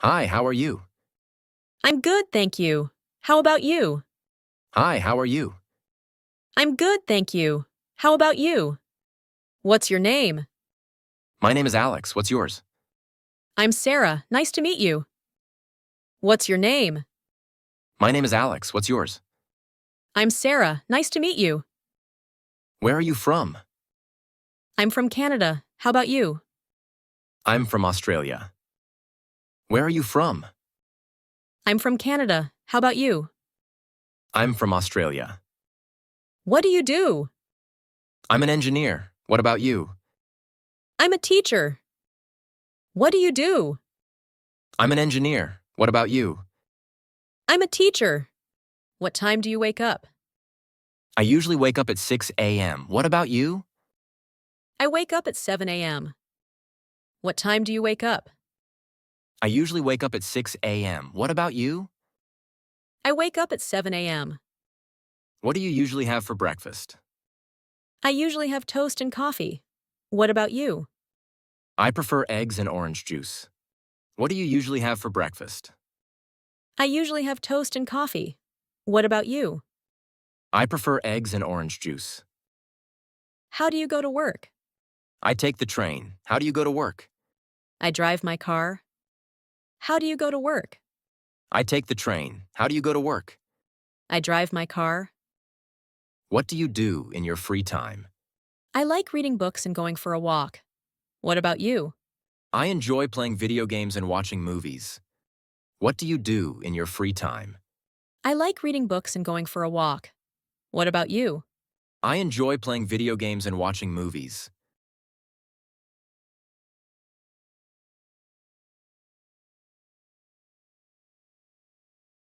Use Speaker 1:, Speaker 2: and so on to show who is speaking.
Speaker 1: Hi, how are you?
Speaker 2: I'm good, thank you. How about you?
Speaker 1: Hi, how are you?
Speaker 2: I'm good, thank you. How about you? What's your name?
Speaker 1: My name is Alex. What's yours?
Speaker 2: I'm Sarah. Nice to meet you. What's your name?
Speaker 1: My name is Alex. What's yours?
Speaker 2: I'm Sarah. Nice to meet you.
Speaker 1: Where are you from?
Speaker 2: I'm from Canada. How about you?
Speaker 1: I'm from Australia. Where are you from?
Speaker 2: I'm from Canada. How about you?
Speaker 1: I'm from Australia.
Speaker 2: What do you do?
Speaker 1: I'm an engineer. What about you?
Speaker 2: I'm a teacher. What do you do?
Speaker 1: I'm an engineer. What about you?
Speaker 2: I'm a teacher. What time do you wake up?
Speaker 1: I usually wake up at 6 a.m. What about you?
Speaker 2: I wake up at 7 a.m. What time do you wake up?
Speaker 1: I usually wake up at 6 a.m. What about you?
Speaker 2: I wake up at 7 a.m.
Speaker 1: What do you usually have for breakfast?
Speaker 2: I usually have toast and coffee. What about you?
Speaker 1: I prefer eggs and orange juice. What do you usually have for breakfast?
Speaker 2: I usually have toast and coffee. What about you?
Speaker 1: I prefer eggs and orange juice.
Speaker 2: How do you go to work?
Speaker 1: I take the train. How do you go to work?
Speaker 2: I drive my car. How do you go to work?
Speaker 1: I take the train. How do you go to work?
Speaker 2: I drive my car.
Speaker 1: What do you do in your free time?
Speaker 2: I like reading books and going for a walk. What about you?
Speaker 1: I enjoy playing video games and watching movies. What do you do in your free time?
Speaker 2: I like reading books and going for a walk. What about you?
Speaker 1: I enjoy playing video games and watching movies.